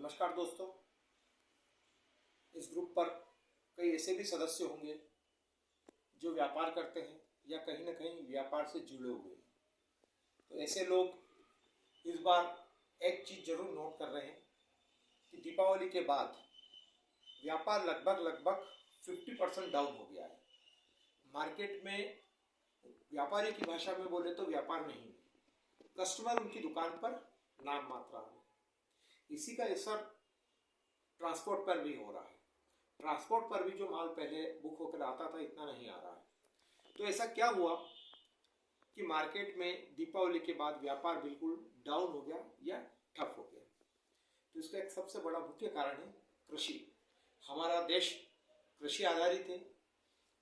नमस्कार दोस्तों। इस ग्रुप पर कई ऐसे भी सदस्य होंगे जो व्यापार करते हैं या कहीं ना कहीं व्यापार से जुड़े हुए हैं। तो ऐसे लोग इस बार एक चीज़ जरूर नोट कर रहे हैं कि दीपावली के बाद व्यापार लगभग 50% डाउन हो गया है। मार्केट में व्यापारी की भाषा में बोले तो व्यापार नहीं है, कस्टमर उनकी दुकान पर नाम मात्रा है। इसी का असर ट्रांसपोर्ट पर भी हो रहा है। ट्रांसपोर्ट पर भी जो माल पहले बुक होकर आता था इतना नहीं आ रहा है। तो ऐसा क्या हुआ कि मार्केट में दीपावली के बाद व्यापार बिल्कुल डाउन हो गया या ठप हो गया। तो इसका एक सबसे बड़ा मुख्य कारण है कृषि। हमारा देश कृषि आधारित है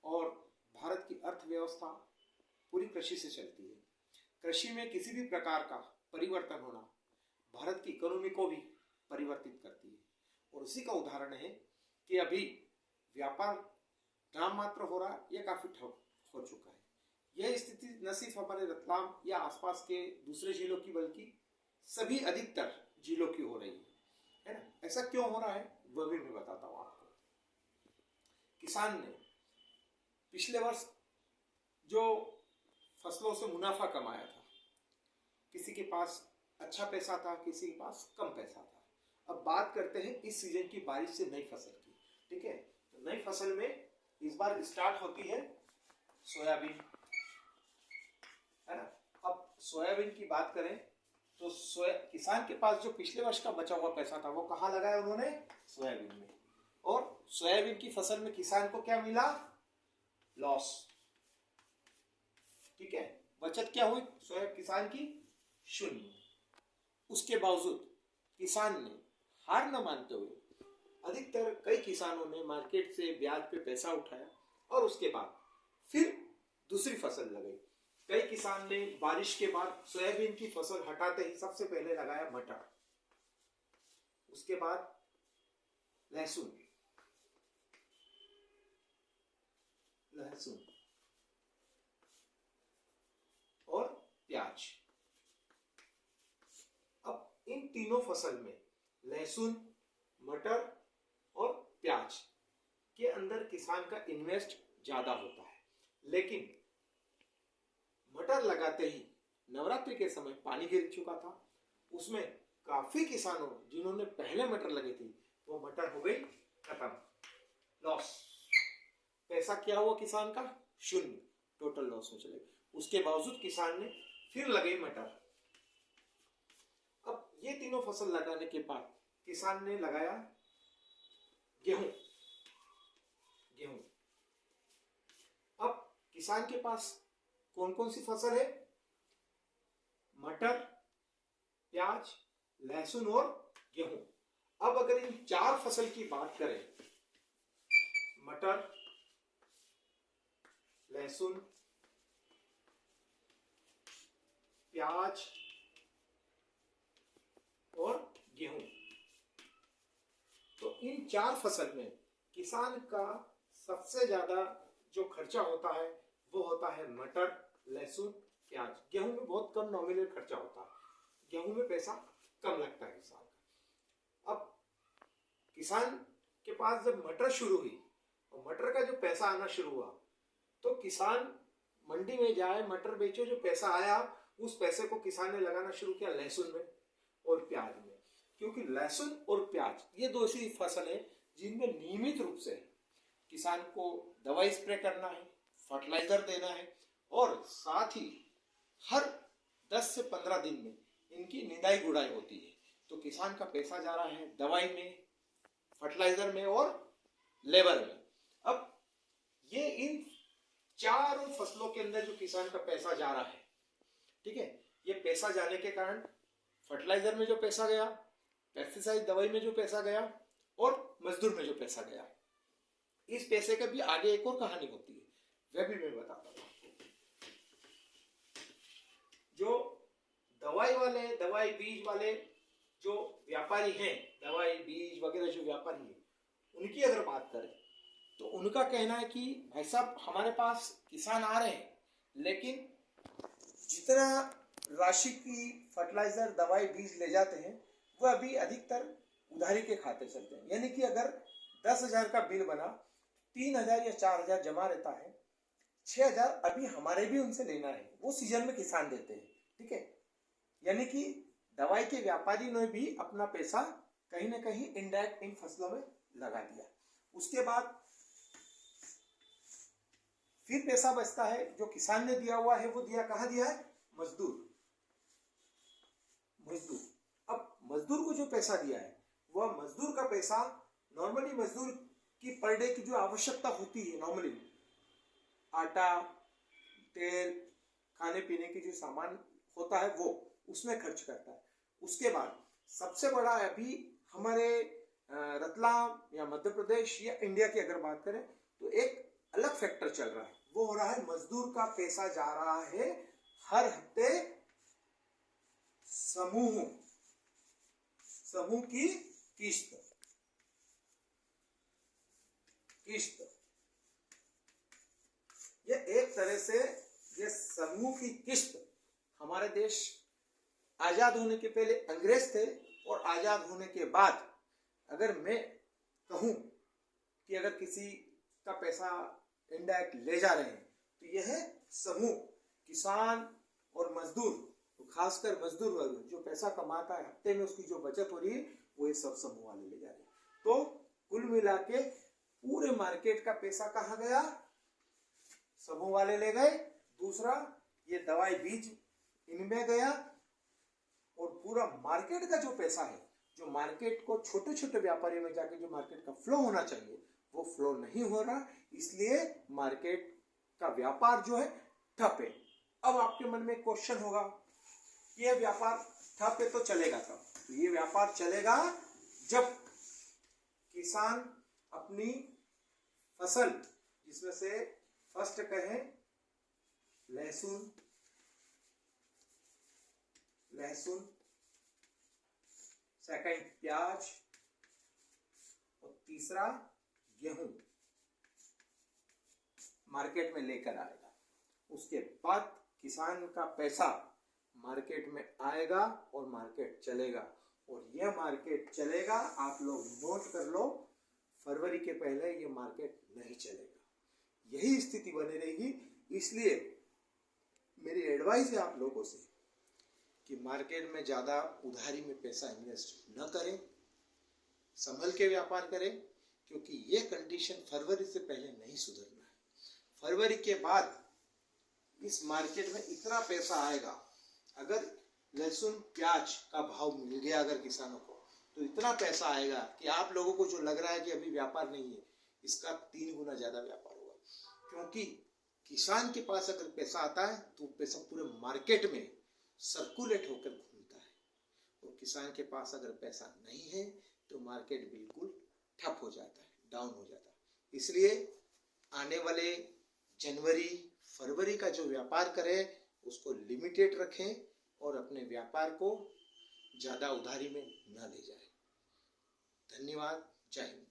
और भारत की अर्थव्यवस्था पूरी कृषि से चलती है। कृषि में किसी भी प्रकार का परिवर्तन होना भारत की इकोनॉमी को भी परिवर्तित करती है। और उसी का उदाहरण है कि अभी व्यापार नाम मात्र हो रहा है या काफी ठप हो चुका है। यह स्थिति न सिर्फ हमारे रतलाम या आसपास के दूसरे जिलों की बल्कि सभी अधिकतर जिलों की हो रही है ना। ऐसा क्यों हो रहा है वह भी मैं बताता हूँ आपको। किसान ने पिछले वर्ष जो फसलों से मुनाफा कमाया था, किसी के पास अच्छा पैसा था, किसी के पास कम पैसा था। अब बात करते हैं इस सीजन की बारिश से नई फसल की। ठीक है, तो नई फसल में इस बार स्टार्ट होती है सोयाबीन, है ना। अब सोयाबीन की बात करें तो किसान के पास जो पिछले वर्ष का बचा हुआ पैसा था वो कहाँ लगाया उन्होंने? सोयाबीन में। और सोयाबीन की फसल में किसान को क्या मिला? लॉस। ठीक है, बचत क्या हुई किसान की? शून्य। उसके बावजूद किसान ने हार न मानते हुए अधिकतर कई किसानों ने मार्केट से ब्याज पे पैसा उठाया और उसके बाद फिर दूसरी फसल लगाई। कई किसान ने बारिश के बाद सोयाबीन की फसल हटाते ही सबसे पहले लगाया मटर, उसके बाद लहसुन और प्याज। अब इन तीनों फसल में लहसुन, मटर और प्याज के अंदर किसान का इन्वेस्ट ज्यादा होता है। लेकिन मटर लगाते ही नवरात्रि के समय पानी गिर चुका था, उसमें काफी किसानों जिन्होंने पहले मटर लगे थी वो मटर हो गई खत्म, लॉस। पैसा क्या हुआ किसान का? शून्य, टोटल लॉस में चले। उसके बावजूद किसान ने फिर लगाई मटर। अब ये तीनों फसल लगाने के बाद किसान ने लगाया गेहूं। अब किसान के पास कौन कौन सी फसल है? मटर, प्याज, लहसुन और गेहूं। अब अगर इन चार फसल की बात करें, मटर, लहसुन, प्याज और गेहूं, तो इन चार फसल में किसान का सबसे ज्यादा जो खर्चा होता है वो होता है मटर, लहसुन, प्याज। गेहूं में बहुत कम नॉमिनल खर्चा होता है, गेहूं में पैसा कम लगता है किसान का। अब किसान के पास जब मटर शुरू हुई और मटर का जो पैसा आना शुरू हुआ तो किसान मंडी में जाए, मटर बेचो, जो पैसा आया उस पैसे को किसान ने लगाना शुरू किया लहसुन में और प्याज में। क्योंकि लहसुन और प्याज ये दो ऐसी फसल है जिनमें नियमित रूप से किसान को दवाई स्प्रे करना है, फर्टिलाइजर देना है और साथ ही हर 10 से 15 दिन में इनकी निदाई गुड़ाई होती है। तो किसान का पैसा जा रहा है दवाई में, फर्टिलाइजर में और लेबर में। अब ये इन चारों फसलों के अंदर जो किसान का पैसा जा रहा है, ठीक है, ये पैसा जाने के कारण फर्टिलाइजर में जो पैसा गया, पेस्टिसाइड दवाई में जो पैसा गया और मजदूर में जो पैसा गया, इस पैसे का भी आगे एक और कहानी होती है, वह भी मैं बताता हूँ। जो दवाई बीज वाले जो व्यापारी हैं, दवाई बीज वगैरह जो व्यापारी हैं, उनकी अगर बात करें तो उनका कहना है कि भाई साहब हमारे पास किसान आ रहे हैं, लेकिन जितना राशि की फर्टिलाइजर दवाई बीज ले जाते हैं वह अभी अधिकतर उधारी के खाते चलते हैं। यानी कि अगर 10,000 का बिल बना, 3,000 या 4,000 जमा रहता है, 6,000 अभी हमारे भी उनसे लेना है, वो सीजन में किसान देते हैं। ठीक है, यानी कि दवाई के व्यापारी ने भी अपना पैसा कहीं ना कहीं इनडायरेक्ट इन फसलों में लगा दिया। उसके बाद फिर पैसा बचता है जो किसान ने दिया हुआ है, वो दिया कहाँ दिया है? मजदूर। अब मजदूर को जो पैसा दिया है, वह मजदूर का पैसा, नॉर्मली मजदूर की पर डे की जो आवश्यकता होती है, नॉर्मली आटा, तेल, खाने पीने की जो सामान होता है, वो उसमें खर्च करता है। उसके बाद सबसे बड़ा अभी हमारे रतलाम या मध्य प्रदेश या इंडिया की अगर बात करें तो एक अलग फैक्टर चल रहा है, वो हो रहा है मजदूर का पैसा जा रहा है हर हफ्ते समूह की किस्त। ये एक तरह से ये समूह की किस्त, हमारे देश आजाद होने के पहले अंग्रेज थे और आजाद होने के बाद अगर मैं कहूं कि अगर किसी का पैसा इनडायरेक्ट ले जा रहे हैं तो यह समूह, किसान और मजदूर, तो खासकर मजदूर वर्ग जो पैसा कमाता है, हफ्ते में उसकी जो बचत हो रही है, वो ये सब समूह वाले ले जा रहे हैं। तो कुल मिला के पूरे मार्केट का पैसा कहाँ गया? समूह वाले ले गए। दूसरा, ये दवाई बीज इनमें गया, और पूरा मार्केट का जो पैसा है, जो मार्केट को छोटे छोटे व्यापारी में जाके जो मार्केट का फ्लो होना चाहिए, वो फ्लो नहीं हो रहा, इसलिए मार्केट का व्यापार जो है ठप है। अब आपके मन में क्वेश्चन होगा, ये व्यापार ठप है तो चलेगा कब? तो ये व्यापार चलेगा जब किसान अपनी फसल, जिसमें से फर्स्ट कहें लहसुन, सेकंड प्याज, और तीसरा गेहूं मार्केट में लेकर आएगा। उसके बाद किसान का पैसा मार्केट में आएगा और मार्केट चलेगा, और यह मार्केट चलेगा, आप लोग नोट कर लो, फरवरी के पहले ये मार्केट नहीं चलेगा। यही स्थिति बनी रहेगी। इसलिए मेरी एडवाइस है आप लोगों से कि मार्केट में ज़्यादा उधारी में पैसा इन्वेस्ट न करें, संभल के व्यापार करें, क्योंकि ये कंडीशन फरवरी से पहले नहीं सुधरना है। फरवरी के बाद इस मार्केट में इतना पैसा आएगा, अगर लहसुन प्याज का भाव मिल गया अगर किसानों को, तो इतना पैसा आएगा कि आप लोगों को जो लग रहा है कि अभी व्यापार नहीं है, इसका 3 गुना ज़्यादा व्यापार होगा। क्योंकि किसान के पास अगर पैसा आता है तो पैसा पूरे मार्केट में सर्कुलेट होकर घूमता है, और किसान के पास अगर पैसा नहीं है तो मार्केट बिल्कुल ठप हो जाता है, डाउन हो जाता है। इसलिए आने वाले जनवरी फरवरी का जो व्यापार करें उसको लिमिटेड रखें, और अपने व्यापार को ज़्यादा उधारी में न ले जाएं। धन्यवाद। जय हिंद।